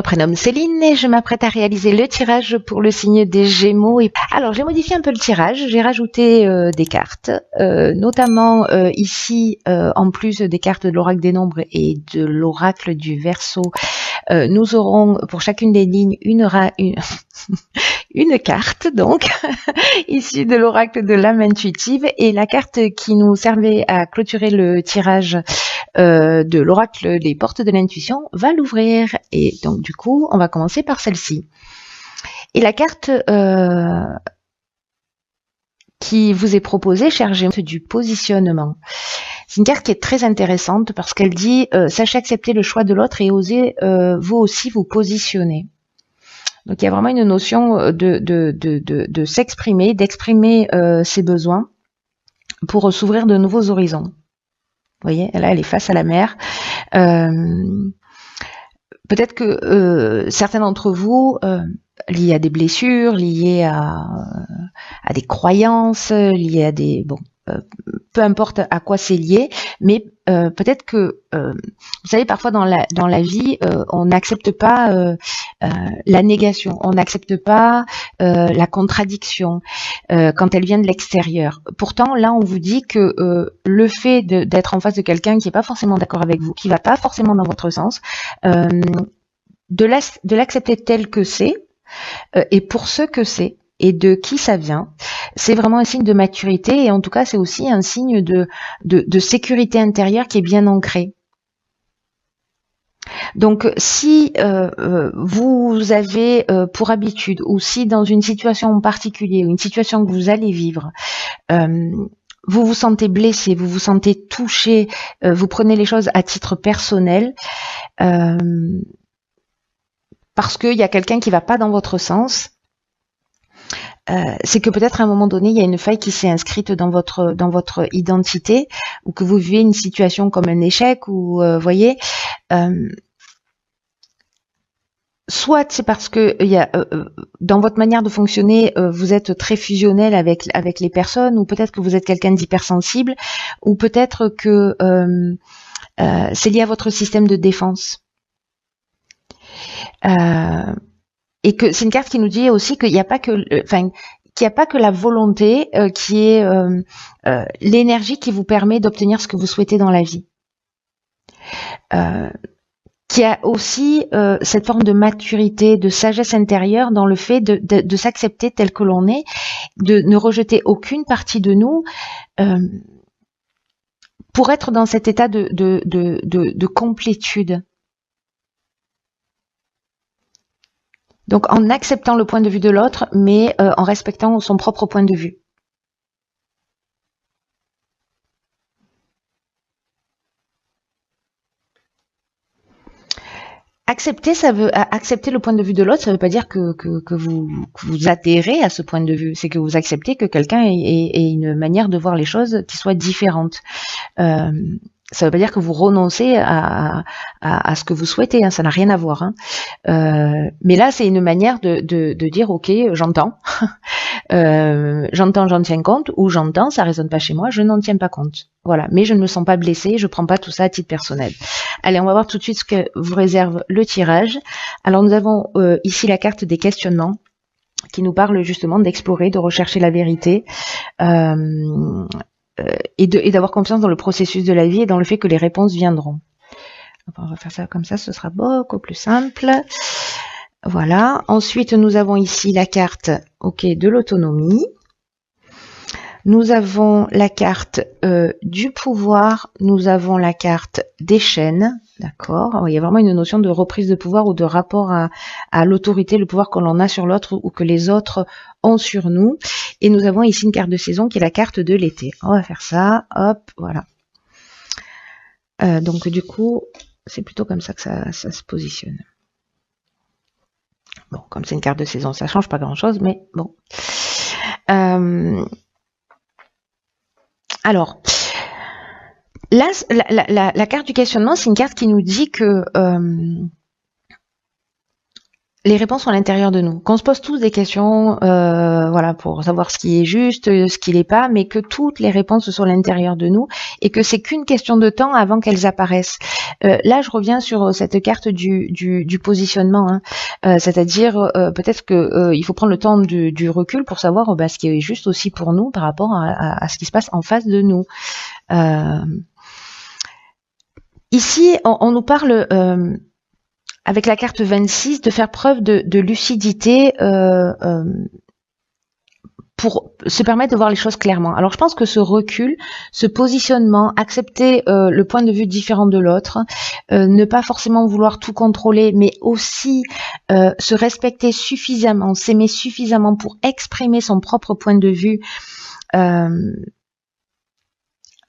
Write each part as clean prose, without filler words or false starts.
me prénomme Céline et je m'apprête à réaliser le tirage pour le signe des Gémeaux. Alors, j'ai modifié un peu le tirage, j'ai rajouté des cartes, notamment ici, en plus des cartes de l'oracle des nombres et de l'oracle du Verseau, nous aurons pour chacune des lignes une carte, donc, issue de l'oracle de l'âme intuitive, et la carte qui nous servait à clôturer le tirage de l'oracle des portes de l'intuition va l'ouvrir. Et donc du coup, on va commencer par celle-ci. Et la carte qui vous est proposée, cher Gémeaux, c'est du positionnement. C'est une carte qui est très intéressante parce qu'elle dit sachez accepter le choix de l'autre et osez vous aussi vous positionner. Donc il y a vraiment une notion de s'exprimer, d'exprimer ses besoins pour s'ouvrir de nouveaux horizons. Vous voyez, là, elle est face à la mer. Peut-être que certains d'entre vous, liés à des blessures, liés à des croyances, liés à des... Bon, peu importe à quoi c'est lié, mais peut-être que, vous savez, parfois dans la vie, on n'accepte pas la négation, on n'accepte pas la contradiction quand elle vient de l'extérieur. Pourtant, là, on vous dit que le fait d'être en face de quelqu'un qui n'est pas forcément d'accord avec vous, qui va pas forcément dans votre sens, de l'accepter tel que c'est, et pour ce que c'est, et de qui ça vient, c'est vraiment un signe de maturité, et en tout cas, c'est aussi un signe de sécurité intérieure qui est bien ancrée. Donc, si vous avez pour habitude, ou si dans une situation en particulier, ou une situation que vous allez vivre, vous vous sentez blessé, vous vous sentez touché, vous prenez les choses à titre personnel, parce qu'il y a quelqu'un qui va pas dans votre sens, c'est que peut-être à un moment donné, il y a une faille qui s'est inscrite dans votre identité, ou que vous vivez une situation comme un échec, ou voyez, soit c'est parce que il y a dans votre manière de fonctionner, vous êtes très fusionnel avec les personnes, ou peut-être que vous êtes quelqu'un d'hypersensible, ou peut-être que c'est lié à votre système de défense. Et que c'est une carte qui nous dit aussi qu'il n'y a pas que, qu'il n'y a pas que la volonté qui est l'énergie qui vous permet d'obtenir ce que vous souhaitez dans la vie. Qui a aussi cette forme de maturité, de sagesse intérieure dans le fait de s'accepter tel que l'on est, de ne rejeter aucune partie de nous, pour être dans cet état de complétude. Donc en acceptant le point de vue de l'autre, mais en respectant son propre point de vue. Accepter, ça veut accepter le point de vue de l'autre, ça veut pas dire que vous adhérez à ce point de vue. C'est que vous acceptez que quelqu'un ait une manière de voir les choses qui soit différente. Ça veut pas dire que vous renoncez à ce que vous souhaitez, hein, ça n'a rien à voir. Hein. Mais là, c'est une manière de dire, ok, j'entends, j'entends, j'en tiens compte, ou j'entends, ça résonne pas chez moi, je n'en tiens pas compte. Voilà, mais je ne me sens pas blessée, je prends pas tout ça à titre personnel. Allez, on va voir tout de suite ce que vous réserve le tirage. Alors, nous avons ici la carte des questionnements, qui nous parle justement d'explorer, de rechercher la vérité, et d'avoir confiance dans le processus de la vie et dans le fait que les réponses viendront. On va faire ça comme ça, ce sera beaucoup plus simple. Voilà. Ensuite, nous avons ici la carte de l'autonomie. Nous avons la carte du pouvoir. Nous avons la carte des chaînes. D'accord. Il y a vraiment une notion de reprise de pouvoir ou de rapport à l'autorité, le pouvoir que l'on a sur l'autre ou que les autres ont sur nous. Et nous avons ici une carte de saison qui est la carte de l'été. On va faire ça. Hop, voilà. Donc du coup, c'est plutôt comme ça que ça se positionne. Bon, comme c'est une carte de saison, ça change pas grand-chose, mais bon. Alors, là, la carte du questionnement, c'est une carte qui nous dit que les réponses sont à l'intérieur de nous. Qu'on se pose tous des questions, voilà, pour savoir ce qui est juste, ce qui l'est pas, mais que toutes les réponses sont à l'intérieur de nous et que c'est qu'une question de temps avant qu'elles apparaissent. Là, je reviens sur cette carte du positionnement, hein. C'est-à-dire peut-être que il faut prendre le temps du recul pour savoir ce qui est juste aussi pour nous par rapport à ce qui se passe en face de nous. Ici, on nous parle avec la carte 26, de faire preuve de lucidité pour se permettre de voir les choses clairement. Alors je pense que ce recul, ce positionnement, accepter le point de vue différent de l'autre, ne pas forcément vouloir tout contrôler, mais aussi se respecter suffisamment, s'aimer suffisamment pour exprimer son propre point de vue,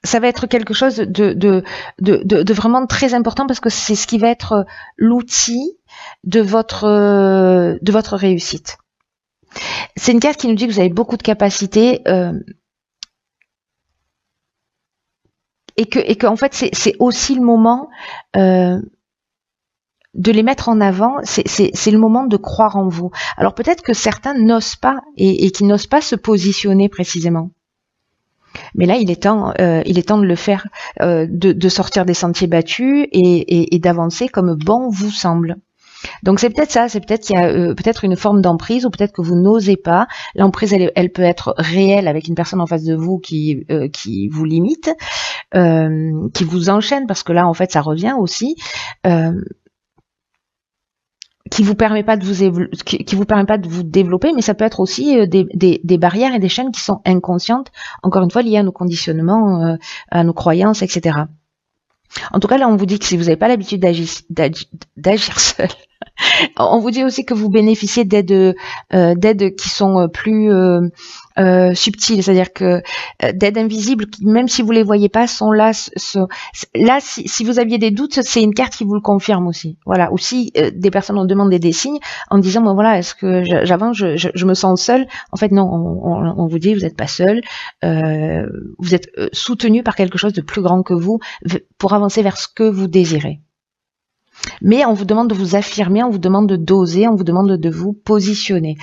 ça va être quelque chose de vraiment très important parce que c'est ce qui va être l'outil de votre réussite. C'est une carte qui nous dit que vous avez beaucoup de capacités et que en fait c'est aussi le moment de les mettre en avant. C'est le moment de croire en vous. Alors peut-être que certains n'osent pas et qui n'osent pas se positionner précisément. Mais là, il est temps de le faire, de sortir des sentiers battus et d'avancer comme bon vous semble. Donc c'est peut-être ça, c'est peut-être qu'il y a peut-être une forme d'emprise ou peut-être que vous n'osez pas. L'emprise, elle peut être réelle avec une personne en face de vous qui vous limite, qui vous enchaîne parce que là, en fait, ça revient aussi. Qui vous permet pas de vous développer, mais ça peut être aussi des barrières et des chaînes qui sont inconscientes, encore une fois liées à nos conditionnements, à nos croyances, etc. En tout cas, là, on vous dit que si vous n'avez pas l'habitude d'agir seul, on vous dit aussi que vous bénéficiez d'aides qui sont plus subtiles, c'est-à-dire que d'aides invisibles, même si vous les voyez pas, sont là. Là, si vous aviez des doutes, c'est une carte qui vous le confirme aussi. Voilà. Aussi, des personnes ont demandé des signes en disant, bon, voilà, est-ce que j'avance, je me sens seule. En fait, non, on vous dit, vous n'êtes pas seul. Vous êtes soutenu par quelque chose de plus grand que vous pour avancer vers ce que vous désirez. Mais on vous demande de vous affirmer, on vous demande de doser, on vous demande de vous positionner.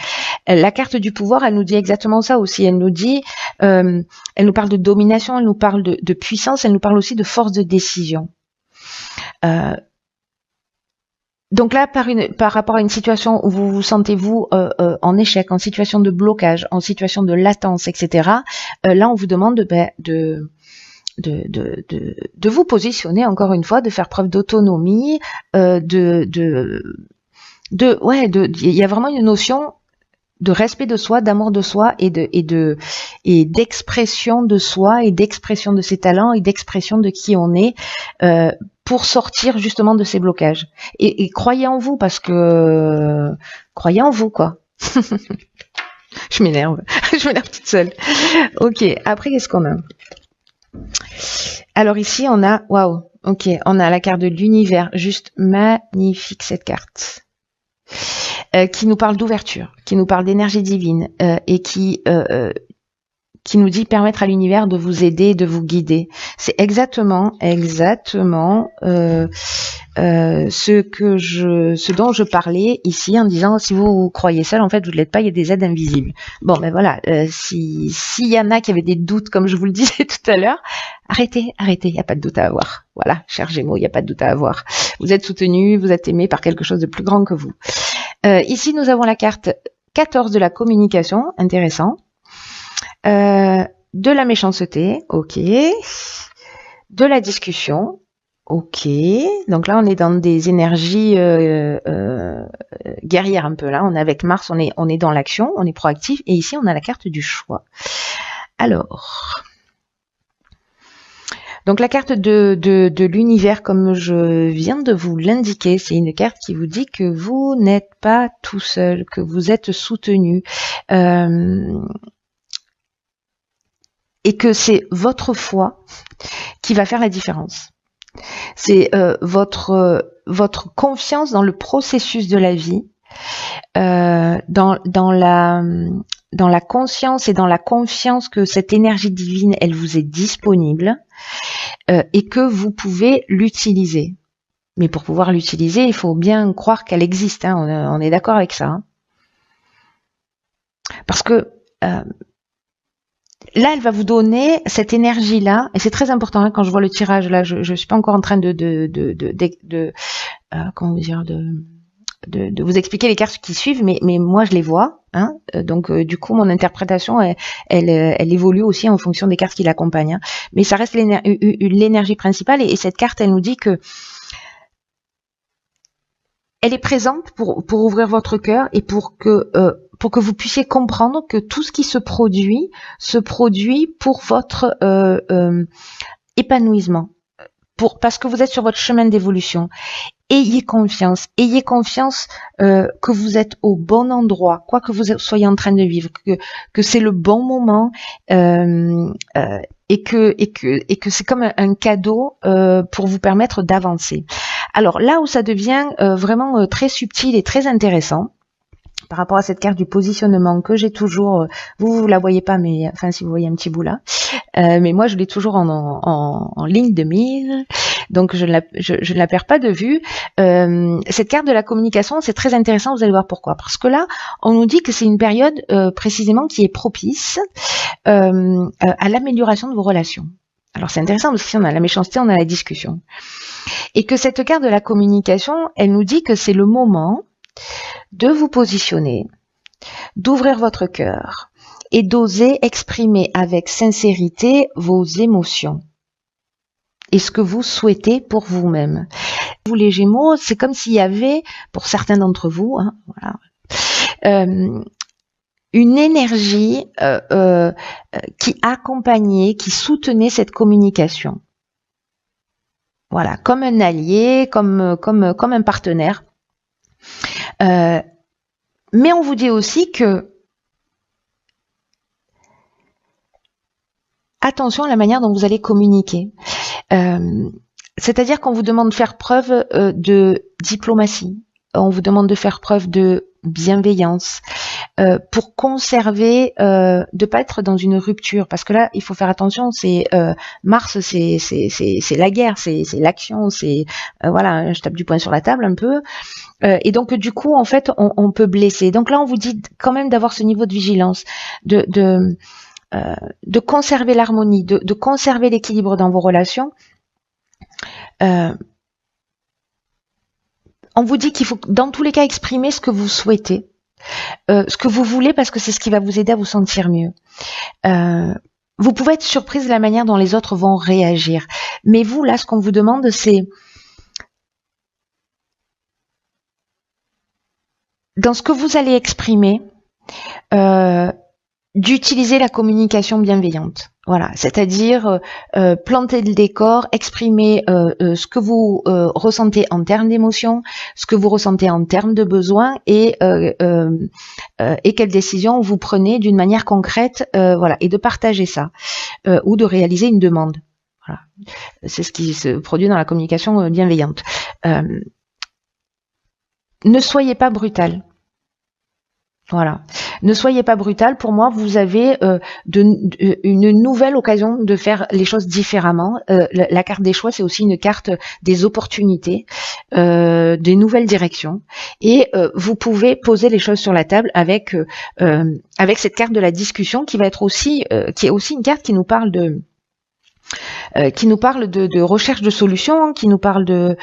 La carte du pouvoir, elle nous dit exactement ça aussi. Elle nous dit, elle nous parle de domination, elle nous parle de puissance, elle nous parle aussi de force de décision. Donc là, par rapport à une situation où vous vous sentez vous en échec, en situation de blocage, en situation de latence, etc. Là, on vous demande de vous positionner encore une fois, de faire preuve d'autonomie, il y a vraiment une notion de respect de soi, d'amour de soi et d'expression de soi et d'expression de ses talents et d'expression de qui on est pour sortir justement de ces blocages. Et croyez en vous parce que croyez en vous quoi. Je m'énerve toute seule. Ok, après qu'est-ce qu'on a ? Alors ici, on a, waouh, ok, on a la carte de l'univers, juste magnifique cette carte, qui nous parle d'ouverture, qui nous parle d'énergie divine et qui nous dit permettre à l'univers de vous aider, de vous guider. C'est exactement ce dont je parlais ici en disant si vous croyez seul, en fait vous ne l'êtes pas, il y a des aides invisibles. Bon ben voilà, s'il y en a qui avaient des doutes comme je vous le disais tout à l'heure, arrêtez, il n'y a pas de doute à avoir. Voilà, cher Gémeaux, il n'y a pas de doute à avoir. Vous êtes soutenu, vous êtes aimé par quelque chose de plus grand que vous. Ici nous avons la carte 14 de la communication, intéressant. De la méchanceté, ok. De la discussion, ok. Donc là, on est dans des énergies guerrières un peu. Là, on est avec Mars, on est dans l'action, on est proactif. Et ici, on a la carte du choix. Alors, donc la carte de l'univers, comme je viens de vous l'indiquer, c'est une carte qui vous dit que vous n'êtes pas tout seul, que vous êtes soutenu. Et que c'est votre foi qui va faire la différence. C'est votre confiance dans le processus de la vie, dans la conscience et dans la confiance que cette énergie divine, elle vous est disponible et que vous pouvez l'utiliser. Mais pour pouvoir l'utiliser, il faut bien croire qu'elle existe. Hein. On est d'accord avec ça. Hein. Parce que là, elle va vous donner cette énergie-là, et c'est très important. Hein, quand je vois le tirage, là, je suis pas encore en train comment dire, de vous expliquer les cartes qui suivent, mais moi je les vois. Hein, donc du coup, mon interprétation, elle évolue aussi en fonction des cartes qui l'accompagnent. Hein. Mais ça reste l'énergie principale, et cette carte, elle nous dit que elle est présente pour ouvrir votre cœur et pour que vous puissiez comprendre que tout ce qui se produit pour votre épanouissement, parce que vous êtes sur votre chemin d'évolution. Ayez confiance que vous êtes au bon endroit, quoi que vous soyez en train de vivre, que c'est le bon moment et que c'est comme un cadeau pour vous permettre d'avancer. Alors là où ça devient vraiment très subtil et très intéressant, par rapport à cette carte du positionnement que j'ai toujours, vous la voyez pas, mais enfin si vous voyez un petit bout là, mais moi je l'ai toujours en ligne de mire, donc je ne la perds pas de vue. Cette carte de la communication, c'est très intéressant, vous allez voir pourquoi. Parce que là, on nous dit que c'est une période précisément qui est propice à l'amélioration de vos relations. Alors c'est intéressant parce que si on a la méchanceté, on a la discussion. Et que cette carte de la communication, elle nous dit que c'est le moment de vous positionner, d'ouvrir votre cœur et d'oser exprimer avec sincérité vos émotions et ce que vous souhaitez pour vous-même. Vous les Gémeaux, c'est comme s'il y avait, pour certains d'entre vous, hein, voilà, une énergie qui accompagnait, qui soutenait cette communication. Voilà, comme un allié, comme un partenaire. Mais on vous dit aussi que attention à la manière dont vous allez communiquer. C'est-à-dire qu'on vous demande de faire preuve de diplomatie, on vous demande de faire preuve de bienveillance pour conserver, de pas être dans une rupture, parce que là il faut faire attention. C'est Mars, c'est la guerre, c'est l'action, c'est voilà, je tape du poing sur la table un peu. Et donc du coup en fait on peut blesser. Donc là on vous dit quand même d'avoir ce niveau de vigilance, de conserver l'harmonie, de conserver l'équilibre dans vos relations. On vous dit qu'il faut dans tous les cas exprimer ce que vous souhaitez, ce que vous voulez, parce que c'est ce qui va vous aider à vous sentir mieux. Vous pouvez être surprise de la manière dont les autres vont réagir, mais vous là ce qu'on vous demande c'est dans ce que vous allez exprimer, d'utiliser la communication bienveillante. Voilà, c'est-à-dire planter le décor, exprimer ce que vous ressentez en termes d'émotions, ce que vous ressentez en termes de besoins et quelles décisions vous prenez d'une manière concrète, voilà, et de partager ça ou de réaliser une demande. Voilà, c'est ce qui se produit dans la communication bienveillante. Ne soyez pas brutal. Voilà. Ne soyez pas brutal. Pour moi, vous avez une nouvelle occasion de faire les choses différemment. La carte des choix, c'est aussi une carte des opportunités, des nouvelles directions. Et vous pouvez poser les choses sur la table avec cette carte de la discussion qui va être aussi, qui est aussi une carte qui nous parle de recherche de solutions, qui nous parle de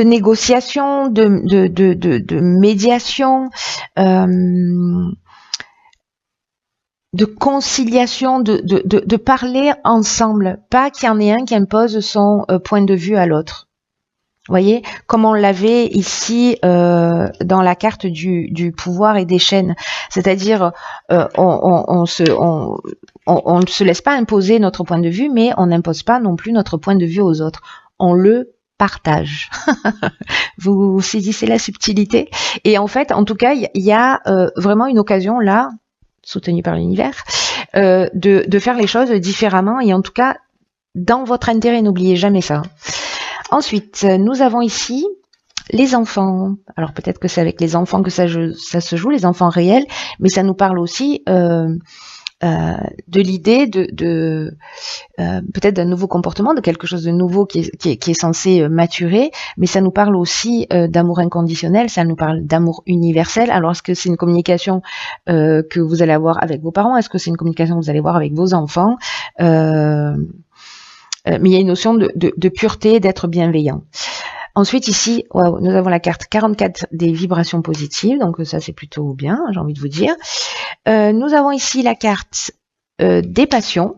négociation, de médiation, de conciliation, de parler ensemble, pas qu'il y en ait un qui impose son point de vue à l'autre. Vous voyez, comme on l'avait ici dans la carte du pouvoir et des chaînes, c'est-à-dire on ne se laisse pas imposer notre point de vue, mais on n'impose pas non plus notre point de vue aux autres. On le partage. Vous saisissez la subtilité. Et en fait, en tout cas, il y a vraiment une occasion là, soutenue par l'univers, de faire les choses différemment et en tout cas dans votre intérêt. N'oubliez jamais ça. Ensuite, nous avons ici les enfants. Alors peut-être que c'est avec les enfants que ça se joue, les enfants réels, mais ça nous parle aussi de l'idée de peut-être d'un nouveau comportement, de quelque chose de nouveau qui est censé maturer, mais ça nous parle aussi d'amour inconditionnel, ça nous parle d'amour universel. Alors est-ce que c'est une communication que vous allez avoir avec vos parents? Est-ce que c'est une communication que vous allez avoir avec vos enfants? Mais il y a une notion de pureté, d'être bienveillant. Ensuite, ici, wow, nous avons la carte 44 des vibrations positives, donc ça c'est plutôt bien, j'ai envie de vous dire. Nous avons ici la carte des passions,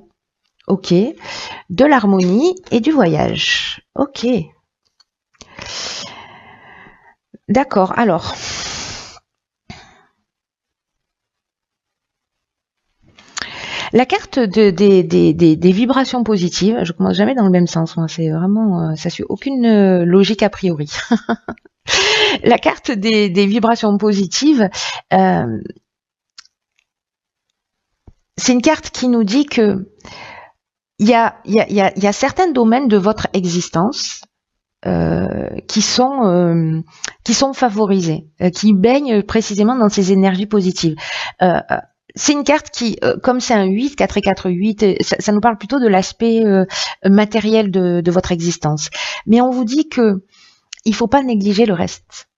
ok, de l'harmonie et du voyage, ok. D'accord, alors... La carte des vibrations positives, je commence jamais dans le même sens, moi, c'est vraiment, ça suit aucune logique a priori. La carte des vibrations positives, c'est une carte qui nous dit que il y a certains domaines de votre existence qui sont favorisés, qui baignent précisément dans ces énergies positives. C'est une carte qui, comme c'est un 8, 4 et 4, 8, ça nous parle plutôt de l'aspect matériel de votre existence. Mais on vous dit que il faut pas négliger le reste.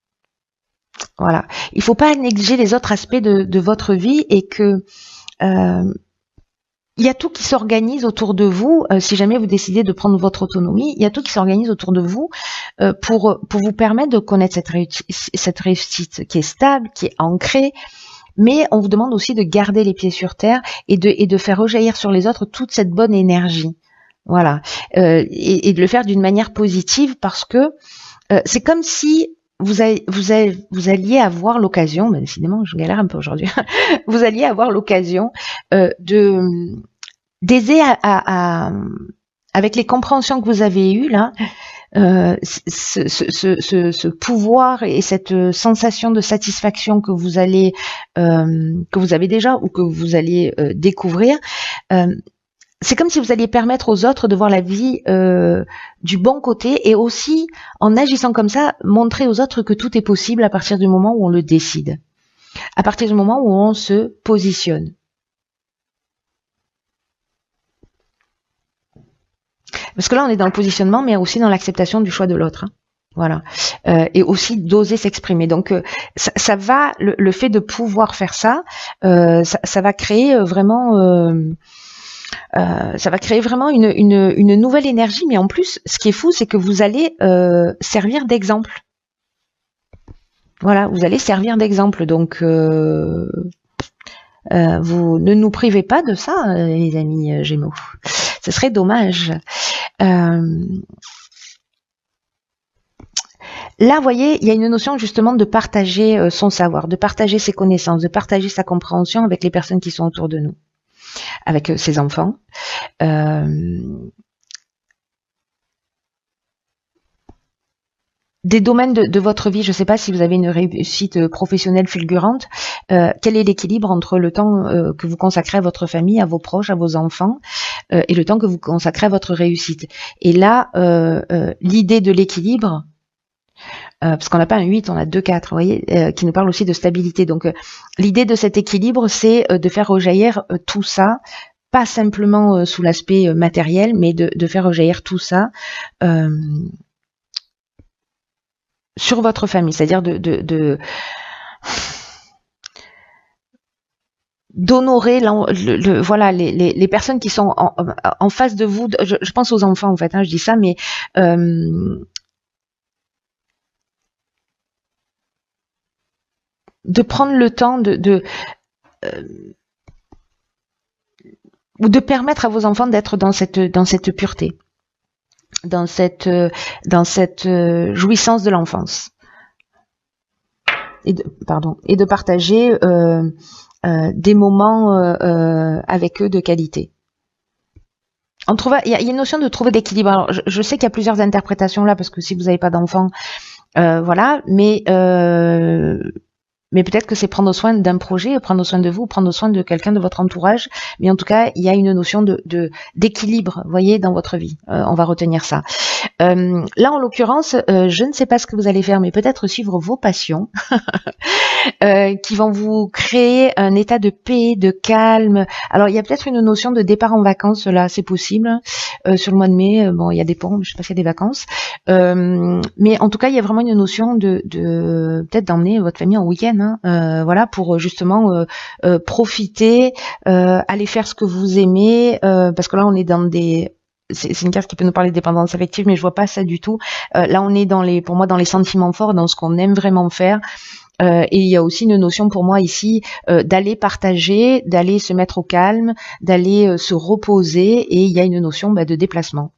Voilà. Il faut pas négliger les autres aspects de votre vie et que il y a tout qui s'organise autour de vous. Si jamais vous décidez de prendre votre autonomie, il y a tout qui s'organise autour de vous pour vous permettre de connaître cette réussite qui est stable, qui est ancrée. Mais on vous demande aussi de garder les pieds sur terre et de faire rejaillir sur les autres toute cette bonne énergie. Voilà. Et de le faire d'une manière positive parce que c'est comme si vous alliez avoir l'occasion, mais décidément je galère un peu aujourd'hui, vous alliez avoir l'occasion d'aider avec les compréhensions que vous avez eues là, ce pouvoir et cette sensation de satisfaction que vous avez déjà ou que vous allez découvrir, c'est comme si vous alliez permettre aux autres de voir la vie du bon côté et aussi, en agissant comme ça, montrer aux autres que tout est possible à partir du moment où on le décide, à partir du moment où on se positionne. Parce que là, on est dans le positionnement, mais aussi dans l'acceptation du choix de l'autre. Hein. Voilà. Et aussi d'oser s'exprimer. Donc, ça va, le fait de pouvoir faire ça, ça va créer vraiment, une nouvelle énergie. Mais en plus, ce qui est fou, c'est que vous allez servir d'exemple. Voilà, vous allez servir d'exemple. Donc, vous ne nous privez pas de ça, les amis Gémeaux. Ce serait dommage. Là, vous voyez, il y a une notion justement de partager son savoir, de partager ses connaissances, de partager sa compréhension avec les personnes qui sont autour de nous, avec ses enfants. Des domaines de votre vie, je ne sais pas si vous avez une réussite professionnelle fulgurante, quel est l'équilibre entre le temps que vous consacrez à votre famille, à vos proches, à vos enfants, et le temps que vous consacrez à votre réussite. Et là, l'idée de l'équilibre, parce qu'on n'a pas un 8, on a 2, 4, vous voyez, qui nous parle aussi de stabilité. Donc, l'idée de cet équilibre, c'est de faire rejaillir tout ça, pas simplement sous l'aspect matériel, mais de faire rejaillir tout ça sur votre famille, c'est-à-dire d'honorer voilà les personnes qui sont en face de vous. Je pense aux enfants en fait, hein, je dis ça, mais de prendre le temps ou de permettre à vos enfants d'être dans cette pureté, dans cette jouissance de l'enfance, et de partager des moments avec eux de qualité. Il y a une notion de trouver d'équilibre. Alors, je sais qu'il y a plusieurs interprétations là, parce que si vous n'avez pas d'enfants, voilà, mais peut-être que c'est prendre soin d'un projet, prendre soin de vous, prendre soin de quelqu'un de votre entourage. Mais en tout cas, il y a une notion d'équilibre, vous voyez, dans votre vie. On va retenir ça. Là, en l'occurrence, je ne sais pas ce que vous allez faire, mais peut-être suivre vos passions qui vont vous créer un état de paix, de calme. Alors, il y a peut-être une notion de départ en vacances, là, c'est possible. Sur le mois de mai, bon, il y a des ponts, je sais pas s'il y a des vacances. Mais en tout cas, il y a vraiment une notion de peut-être d'emmener votre famille en week-end, hein, voilà, pour justement profiter, aller faire ce que vous aimez, parce que là, on est dans des c'est une carte qui peut nous parler de dépendance affective, mais je vois pas ça du tout. Là, on est pour moi, dans les sentiments forts, dans ce qu'on aime vraiment faire. Et il y a aussi une notion pour moi ici d'aller partager, d'aller se mettre au calme, d'aller se reposer, et il y a une notion de déplacement.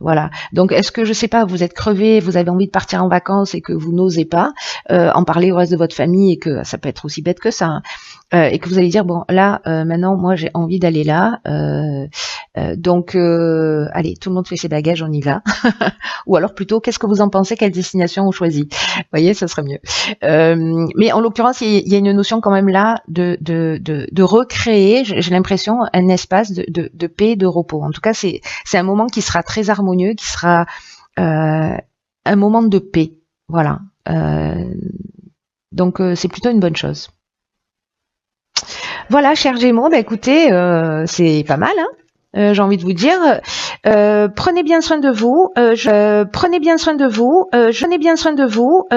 Voilà. Donc, est-ce que, je sais pas, vous êtes crevé, vous avez envie de partir en vacances et que vous n'osez pas en parler au reste de votre famille, et que ça peut être aussi bête que ça, hein, et que vous allez dire, bon, là, maintenant, moi, j'ai envie d'aller là, donc, allez, tout le monde fait ses bagages, on y va. Ou alors plutôt, qu'est-ce que vous en pensez, quelle destination on choisit? Vous voyez, ça serait mieux. Mais en l'occurrence, il y a une notion quand même là de recréer, j'ai l'impression, un espace de paix, de repos. En tout cas, c'est un moment qui sera très harmonieux, qui sera un moment de paix. Voilà. Donc, c'est plutôt une bonne chose. Voilà, chers Gémeaux, écoutez, c'est pas mal, hein. J'ai envie de vous dire, prenez bien soin de vous, prenez bien soin de vous, prenez bien soin de vous,